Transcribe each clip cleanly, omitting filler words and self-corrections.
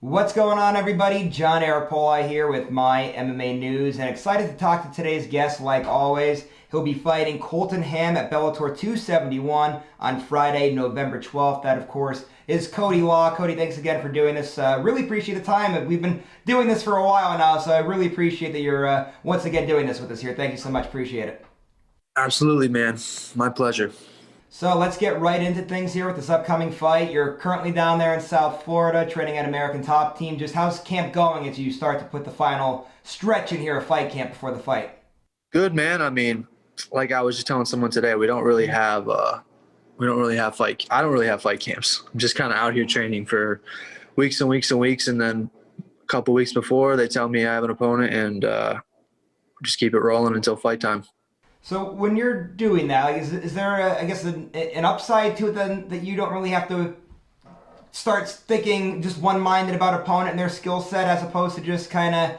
What's going on, everybody? John Arapoli here with My MMA News, and excited to talk to today's guest like always. He'll be fighting Colton Hamm at Bellator 271 on Friday, November 12th. That, of course, is Cody Law. Cody, thanks again for doing this. Really appreciate the time. We've been doing this for a while now, so I really appreciate that you're once again doing this with us here. Thank you so much. Appreciate it. Absolutely, man. My pleasure. So let's get right into things here with this upcoming fight. You're currently down there in South Florida training at American Top Team. Just how's camp going as you start to put the final stretch in here of fight camp before the fight? Good, man. I mean, like I was just telling someone today, we don't really have fight. I don't really have fight camps. I'm just kind of out here training for weeks and weeks and weeks, and then a couple weeks before they tell me I have an opponent, and just keep it rolling until fight time. So when you're doing that, like, is there, an upside to it then that you don't really have to start thinking just one-minded about opponent and their skill set as opposed to just kind of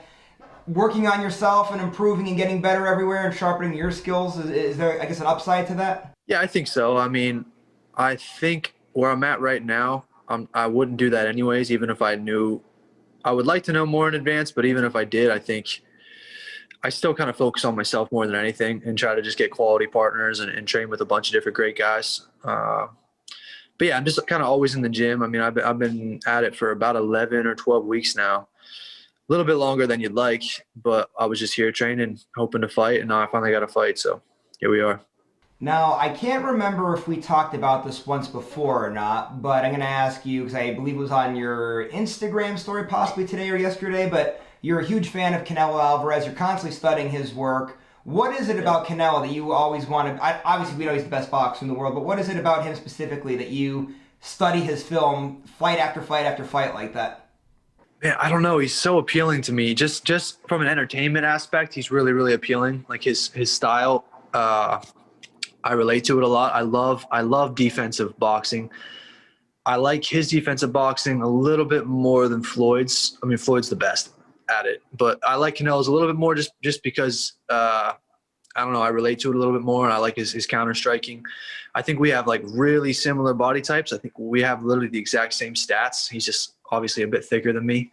working on yourself and improving and getting better everywhere and sharpening your skills? Is there, I guess, an upside to that? Yeah, I think so. I mean, I think where I'm at right now, I wouldn't do that anyways, even if I knew. I would like to know more in advance, but even if I did, I think I still kind of focus on myself more than anything and try to just get quality partners and train with a bunch of different great guys. But yeah, I'm just kind of always in the gym. I mean, I've been at it for about 11 or 12 weeks now, a little bit longer than you'd like, but I was just here training, hoping to fight, and now I finally got to fight. So here we are. Now, I can't remember if we talked about this once before or not, but I'm going to ask you because I believe it was on your Instagram story possibly today or yesterday, but you're a huge fan of Canelo Alvarez. You're constantly studying his work. What is it about Canelo that you always wanted? Obviously, we know he's the best boxer in the world, but what is it about him specifically that you study his film fight after fight after fight like that? Man, I don't know. He's so appealing to me. Just from an entertainment aspect, he's really, really appealing. Like his style, I relate to it a lot. I love defensive boxing. I like his defensive boxing a little bit more than Floyd's. I mean, Floyd's the best at it, but I like Canelo's a little bit more just because I don't know, I relate to it a little bit more, and I like his counter striking. I think we have like really similar body types. I think we have literally the exact same stats. He's just obviously a bit thicker than me.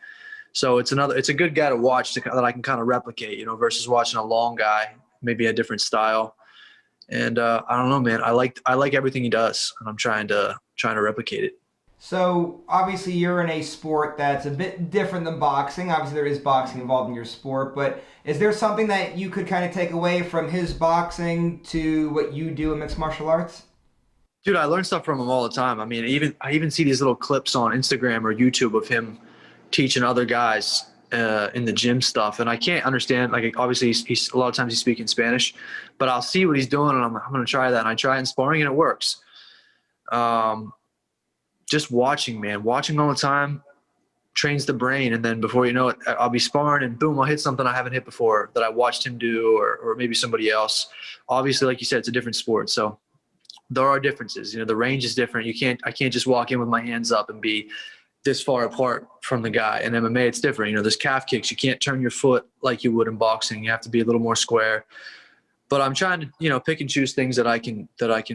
So it's a good guy to watch that I can kind of replicate, versus watching a long guy, maybe a different style. And I don't know, man. I like everything he does, and I'm trying to replicate it. So, obviously, you're in a sport that's a bit different than boxing. Obviously, there is boxing involved in your sport, but is there something that you could kind of take away from his boxing to what you do in mixed martial arts? Dude, I learn stuff from him all the time. I mean, I even see these little clips on Instagram or YouTube of him teaching other guys in the gym stuff, and I can't understand. Like, obviously, he's a lot of times he's speaking Spanish, but I'll see what he's doing, and I'm going to try that. And I try it in sparring, and it works. Just watching, man, watching all the time trains the brain, and then before you know it, I'll be sparring, and boom, I'll hit something I haven't hit before that I watched him do, or maybe somebody else. Obviously, like you said, it's a different sport, so there are differences. The range is different. I can't just walk in with my hands up and be this far apart from the guy. In MMA, it's different. There's calf kicks. You can't turn your foot like you would in boxing. You have to be a little more square. But I'm trying to, pick and choose things that I can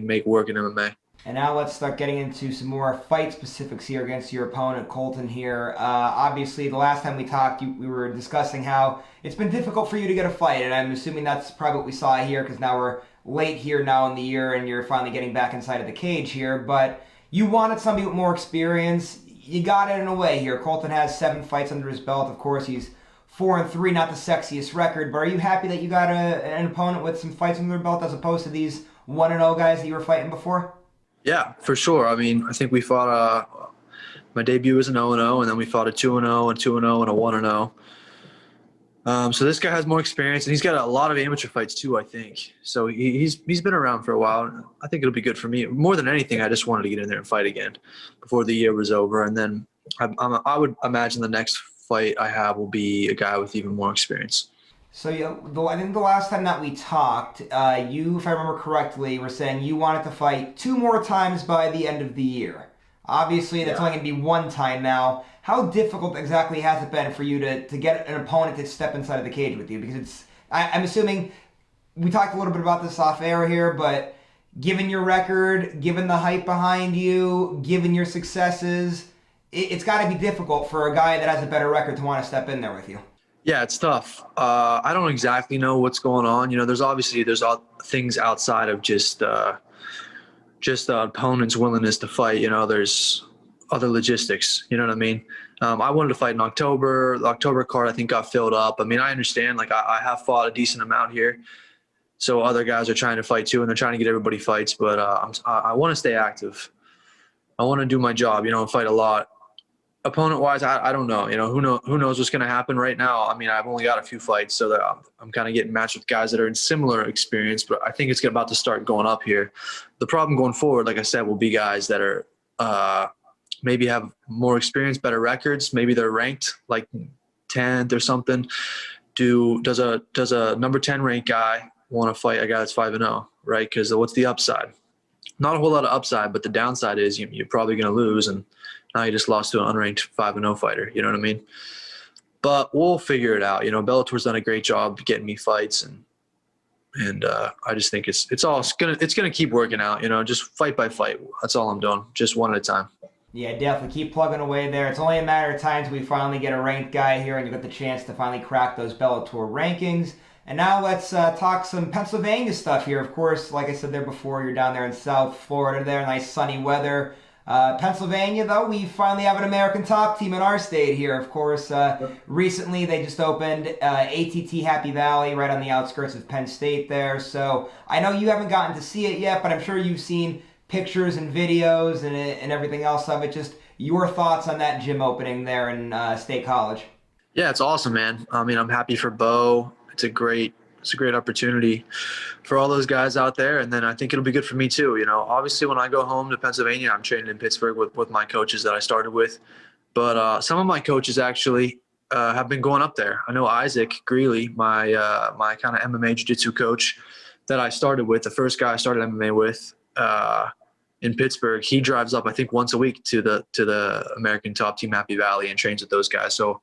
make work in MMA. And now let's start getting into some more fight specifics here against your opponent, Colton here. Obviously, the last time we talked, we were discussing how it's been difficult for you to get a fight, and I'm assuming that's probably what we saw here because now we're late here now in the year and you're finally getting back inside of the cage here. But you wanted somebody with more experience. You got it in a way here. Colton has 7 fights under his belt. Of course, he's 4-3, not the sexiest record, but are you happy that you got an opponent with some fights under their belt as opposed to these 1-0 guys that you were fighting before? Yeah, for sure. I mean, I think we fought my debut was an 0-0, and then we fought a 2-0, and 2-0, and a 1-0. So this guy has more experience, and he's got a lot of amateur fights too, I think. So he's been around for a while. I think it'll be good for me. More than anything, I just wanted to get in there and fight again before the year was over. And then I would imagine the next fight I have will be a guy with even more experience. So I think the last time that we talked, you, if I remember correctly, were saying you wanted to fight 2 more times by the end of the year. Obviously, that's only going to be 1 time now. How difficult exactly has it been for you to get an opponent to step inside of the cage with you? Because I'm assuming, we talked a little bit about this off air here, but given your record, given the hype behind you, given your successes, it's got to be difficult for a guy that has a better record to want to step in there with you. Yeah, it's tough. I don't exactly know what's going on. There's things outside of just the opponent's willingness to fight. There's other logistics. You know what I mean? I wanted to fight in October. The October card, I think, got filled up. I mean, I understand. Like, I have fought a decent amount here, so other guys are trying to fight too, and they're trying to get everybody fights. But I want to stay active. I want to do my job. And fight a lot. Opponent-wise, I don't know. Who knows what's going to happen right now. I mean, I've only got a few fights, so that I'm kind of getting matched with guys that are in similar experience, but I think it's about to start going up here. The problem going forward, like I said, will be guys that are maybe have more experience, better records. Maybe they're ranked like 10th or something. Does a number 10 ranked guy want to fight a guy that's 5-0, right? Because what's the upside? Not a whole lot of upside, but the downside is you're probably going to lose, and now you just lost to an unranked 5-0 fighter. You know what I mean? But we'll figure it out. Bellator's done a great job getting me fights, and I just think it's gonna keep working out. Just fight by fight. That's all I'm doing. Just one at a time. Yeah, definitely keep plugging away there. It's only a matter of time till we finally get a ranked guy here, and you get the chance to finally crack those Bellator rankings. And now let's talk some Pennsylvania stuff here. Of course, like I said there before, you're down there in South Florida there, nice sunny weather. Pennsylvania, though, we finally have an American top team in our state here. Of course, recently they just opened ATT Happy Valley right on the outskirts of Penn State there. So I know you haven't gotten to see it yet, but I'm sure you've seen pictures and videos and everything else of it. Just your thoughts on that gym opening there in State College. Yeah, it's awesome, man. I mean, I'm happy for Bo. It's a great opportunity for all those guys out there, and then I think it'll be good for me too. Obviously when I go home to Pennsylvania, I'm training in Pittsburgh with my coaches that I started with, but some of my coaches actually have been going up there. I know Isaac Greeley, my kind of MMA jiu-jitsu coach that I started with, the first guy I started MMA with in Pittsburgh. He drives up, I think, once a week to the American Top Team Happy Valley and trains with those guys. So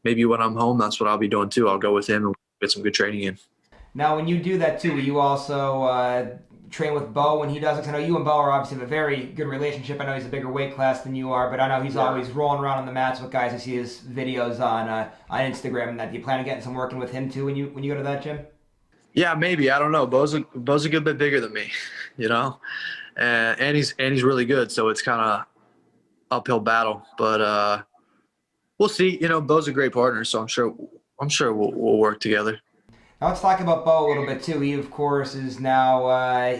maybe when I'm home, that's what I'll be doing too. I'll go with him and get some good training in. Now, when you do that too, will you also train with Bo when he does it? 'Cause I know you and Bo are obviously have a very good relationship. I know he's a bigger weight class than you are, but I know he's always rolling around on the mats with guys. I see his videos on Instagram and that. Do you plan on getting some working with him too when you go to that gym? Yeah, maybe. I don't know. Bo's a good bit bigger than me, and he's really good. So it's kind of uphill battle, but we'll see. Bo's a great partner, so I'm sure we'll work together. Now let's talk about Bo a little bit too. He, of course, is now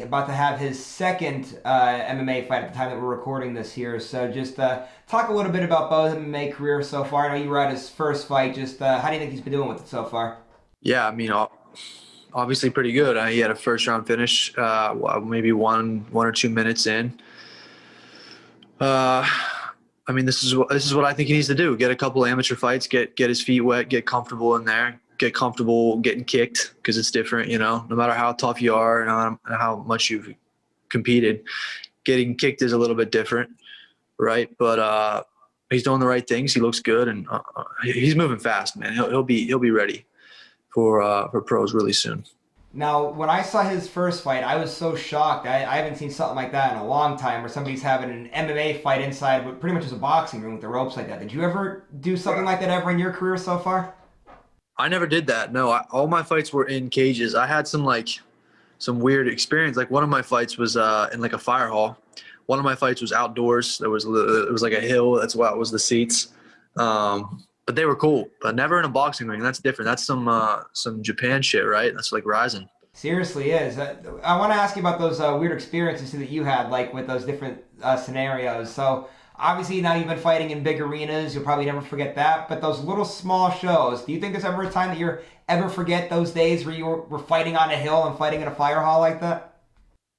about to have his second MMA fight at the time that we're recording this here. So just talk a little bit about Bo's MMA career so far. I know you were at his first fight. Just how do you think he's been doing with it so far? Yeah, I mean, obviously pretty good. He had a first-round finish, maybe one or 2 minutes in. I mean, this is what I think he needs to do: get a couple amateur fights, get his feet wet, get comfortable in there. Get comfortable getting kicked because it's different, no matter how tough you are and how much you've competed, getting kicked is a little bit different, right? But he's doing the right things. He looks good, and he's moving fast, man. He'll be ready for pros really soon. Now, when I saw his first fight, I was so shocked. I haven't seen something like that in a long time, where somebody's having an MMA fight inside what pretty much is a boxing room with the ropes like that. Did you ever do something like that ever in your career so far? I never did that. No, all my fights were in cages. I had some weird experience. Like one of my fights was in like a fire hall. One of my fights was outdoors. It was like a hill. That's why it was the seats. But they were cool. But never in a boxing ring. That's different. That's some Japan shit, right? That's like Ryzen. Seriously is. I want to ask you about those weird experiences that you had, like with those different scenarios. So obviously now you've been fighting in big arenas. You'll probably never forget that. But those little small shows, do you think there's ever a time that you ever forget those days where you were fighting on a hill and fighting in a fire hall like that?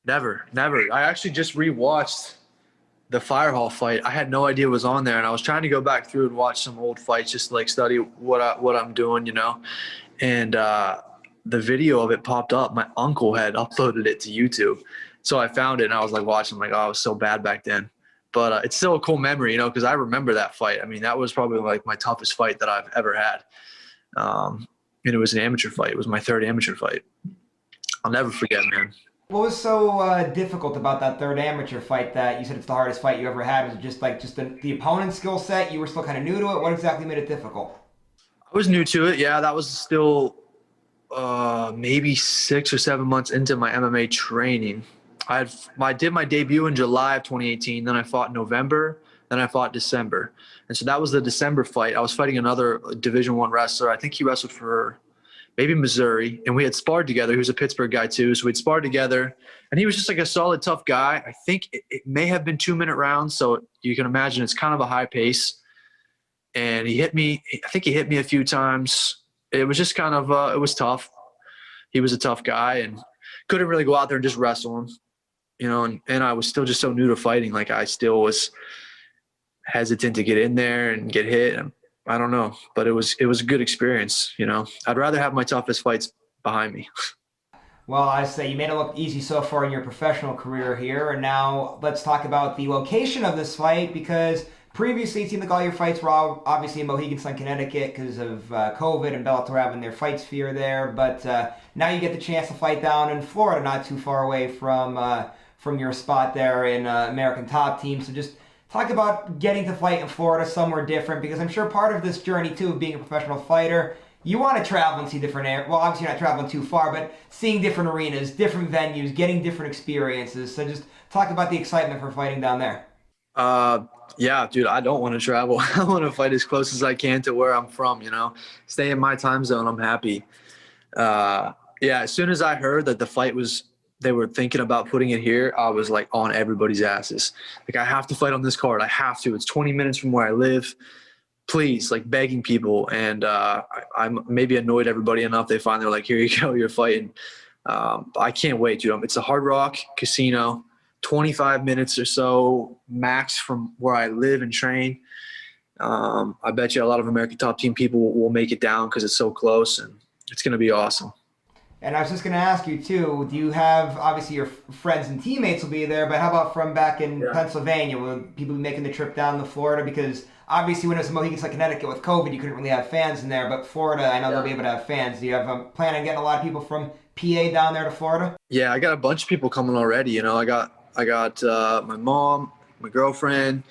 Never. I actually just rewatched the fire hall fight. I had no idea it was on there, and I was trying to go back through and watch some old fights just to study what I'm doing, And the video of it popped up. My uncle had uploaded it to YouTube. So I found it, and I was watching, oh, I was so bad back then. But it's still a cool memory, because I remember that fight. I mean, that was probably my toughest fight that I've ever had. And it was an amateur fight. It was my third amateur fight. I'll never forget, man. What was so difficult about that third amateur fight that you said it's the hardest fight you ever had? Was it just like the opponent's skill set? You were still kind of new to it. What exactly made it difficult? I was new to it. Yeah, that was still maybe 6 or 7 months into my MMA training. I did my debut in July of 2018. Then I fought in November. Then I fought December. And so that was the December fight. I was fighting another Division I wrestler. I think he wrestled for maybe Missouri, and we had sparred together. He was a Pittsburgh guy too, so we'd sparred together. And he was just like a solid, tough guy. I think it may have been 2-minute rounds, so you can imagine it's kind of a high pace. And he hit me. I think he hit me a few times. It was just kind of it was tough. He was a tough guy and couldn't really go out there and just wrestle him, you know. And I was still just so new to fighting. Like I still was hesitant to get in there and get hit. And I don't know, but it was a good experience. You know, I'd rather have my toughest fights behind me. Well, I say you made it look easy so far in your professional career here, and now let's talk about the location of this fight because previously it seemed like all your fights were all obviously in Mohegan Sun, Connecticut because of COVID and Bellator having their fight sphere there, but now you get the chance to fight down in Florida, not too far away from your spot there in American Top Team. So just talk about getting to fight in Florida somewhere different because I'm sure part of this journey too of being a professional fighter you want to travel and see different areas. Well, obviously you're not traveling too far, but seeing different arenas, different venues, getting different experiences. So just talk about the excitement for fighting down there. Yeah, dude, I don't want to travel. I want to fight as close as I can to where I'm from, you know, stay in my time zone. I'm happy. Yeah, as soon as I heard that they were thinking about putting it here, I was like on everybody's asses. Like, I have to fight on this card. I have to. It's 20 minutes from where I live. Please, like begging people. And I'm maybe annoyed everybody enough. They finally were like, here you go, you're fighting. I can't wait, dude. It's a Hard Rock casino, 25 minutes or so max from where I live and train. I bet you a lot of American Top Team people will make it down because it's so close, and it's going to be awesome. And I was just going to ask you too, do you have, obviously your friends and teammates will be there, but how about from back in Pennsylvania? Will people be making the trip down to Florida? Because obviously when it was Mohegan Sun, Connecticut with COVID, you couldn't really have fans in there, but Florida, I know they'll be able to have fans. Do you have a plan on getting a lot of people from PA down there to Florida? Yeah, I got a bunch of people coming already. You know, I got my mom, my girlfriend,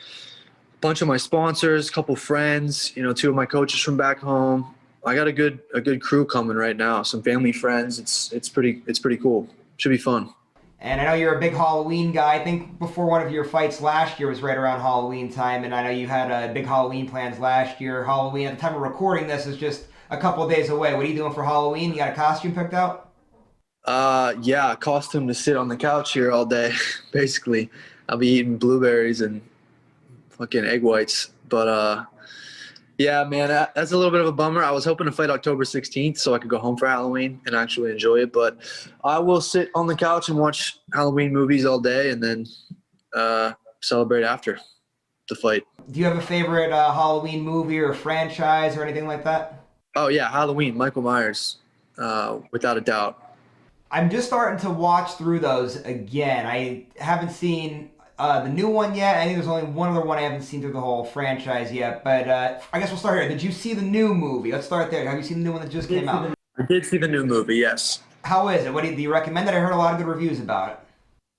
a bunch of my sponsors, a couple friends, you know, 2 of my coaches from back home. I got a good crew coming right now. Some family friends. It's pretty cool. Should be fun. And I know you're a big Halloween guy. I think before one of your fights last year was right around Halloween time, and I know you had big Halloween plans last year. Halloween, at the time of recording this, is just a couple of days away. What are you doing for Halloween? You got a costume picked out? Yeah, costume to sit on the couch here all day. Basically, I'll be eating blueberries and fucking egg whites. But yeah, man, that's a little bit of a bummer. I was hoping to fight October 16th so I could go home for Halloween and actually enjoy it. But I will sit on the couch and watch Halloween movies all day and then celebrate after the fight. Do you have a favorite Halloween movie or franchise or anything like that? Oh, yeah, Halloween, Michael Myers, without a doubt. I'm just starting to watch through those again. I haven't seen the new one yet. I think there's only one other one I haven't seen through the whole franchise yet. But I guess we'll start here. Did you see the new movie? Let's start there. Have you seen the new one that just came out? I did see the new movie, yes. How is it? Do you recommend it? I heard a lot of good reviews about it.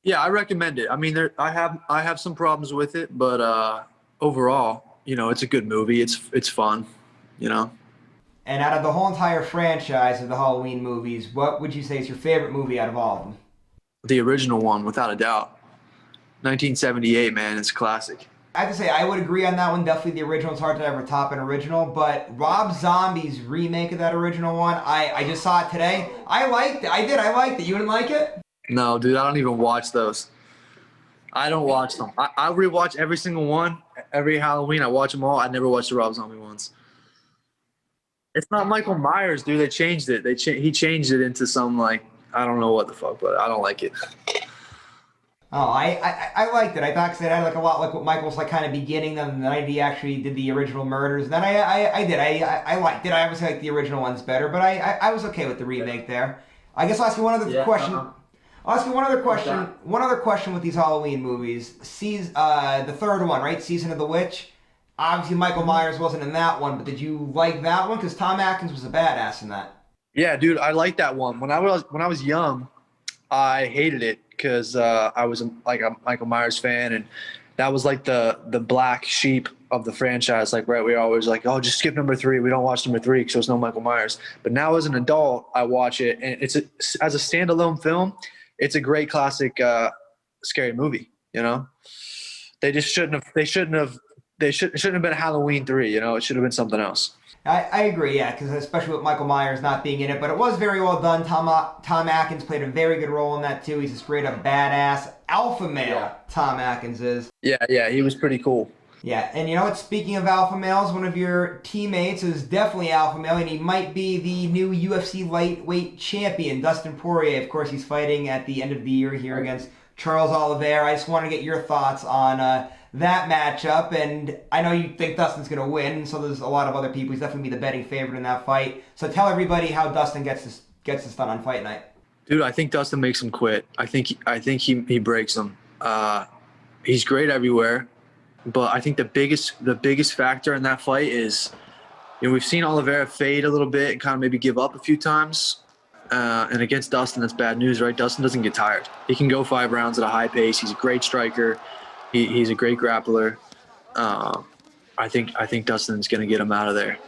Yeah, I recommend it. I mean, I have some problems with it, but overall, you know, it's a good movie. It's fun, you know. And out of the whole entire franchise of the Halloween movies, what would you say is your favorite movie out of all of them? The original one, without a doubt. 1978, man, it's a classic. I have to say, I would agree on that one. Definitely the original. It's hard to ever top an original. But Rob Zombie's remake of that original one, I just saw it today. I liked it. I liked it. You didn't like it? No, dude, I don't even watch those. I don't watch them. I rewatch every single one. Every Halloween, I watch them all. I never watched the Rob Zombie ones. It's not Michael Myers, dude. They changed it. He changed it into some, like, I don't know what the fuck, but I don't like it. Oh, I liked it. I thought 'cause it had like a lot like what Michael's like kind of beginning, and then he actually did the original murders. And then I did. I liked it. I obviously like the original ones better, but I was okay with the remake there. I guess I'll ask you one other question. I'll ask you one other question. One other question with these Halloween movies. The third one, right? Season of the Witch. Obviously, Michael Myers wasn't in that one, but did you like that one? Because Tom Atkins was a badass in that. Yeah, dude, I like that one. When I was young, I hated it because I was like a Michael Myers fan, and that was like the black sheep of the franchise. Like, right, we were always like, oh, just skip number 3. We don't watch number 3 because there's no Michael Myers. But now as an adult, I watch it, and as a standalone film, it's a great classic scary movie. You know, they just shouldn't have. It shouldn't have been Halloween 3. You know, it should have been something else. I agree, yeah, because especially with Michael Myers not being in it, but it was very well done. Tom Atkins played a very good role in that too. He's a straight up badass alpha male. Yeah. Tom Atkins is. Yeah, he was pretty cool. Yeah, and you know what? Speaking of alpha males, one of your teammates is definitely alpha male, and he might be the new UFC lightweight champion, Dustin Poirier. Of course, he's fighting at the end of the year here against Charles Oliveira. I just want to get your thoughts on that matchup, and I know you think Dustin's going to win, so there's a lot of other people. He's definitely be the betting favorite in that fight. So tell everybody how Dustin gets this done on fight night. Dude, I think Dustin makes him quit. I think he breaks him. He's great everywhere, but I think the biggest factor in that fight is, you know, we've seen Oliveira fade a little bit and kind of maybe give up a few times. And against Dustin, that's bad news, right? Dustin doesn't get tired. He can go 5 rounds at a high pace. He's a great striker. He's a great grappler. I think Dustin's going to get him out of there.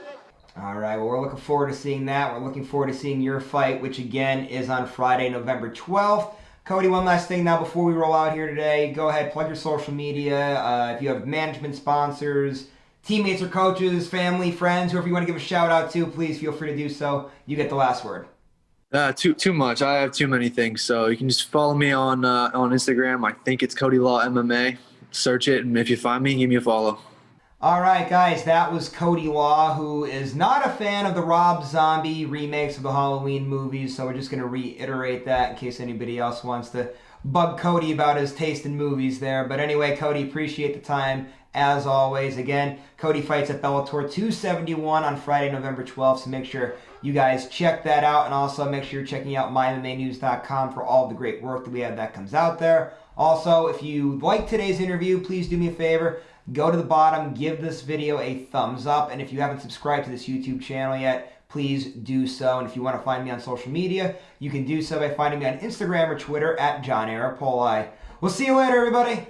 All right, well, we're looking forward to seeing that. We're looking forward to seeing your fight, which again is on Friday, November 12th. Cody, one last thing now before we roll out here today. Go ahead, plug your social media. If you have management sponsors, teammates or coaches, family, friends, whoever you want to give a shout out to, please feel free to do so. You get the last word. Too much. I have too many things. So you can just follow me on Instagram. I think it's Cody Law MMA. Search it, and if you find me, give me a follow. All right, guys, that was Cody Law, who is not a fan of the Rob Zombie remakes of the Halloween movies, so we're just going to reiterate that in case anybody else wants to bug Cody about his taste in movies there. But anyway, Cody, appreciate the time, as always. Again, Cody fights at Bellator 271 on Friday, November 12th, so make sure you guys check that out, and also make sure you're checking out MyMMANews.com for all the great work that we have that comes out there. Also, if you like today's interview, please do me a favor. Go to the bottom, give this video a thumbs up, and if you haven't subscribed to this YouTube channel yet, please do so. And if you want to find me on social media, you can do so by finding me on Instagram or Twitter at JohnArapoli. We'll see you later, everybody.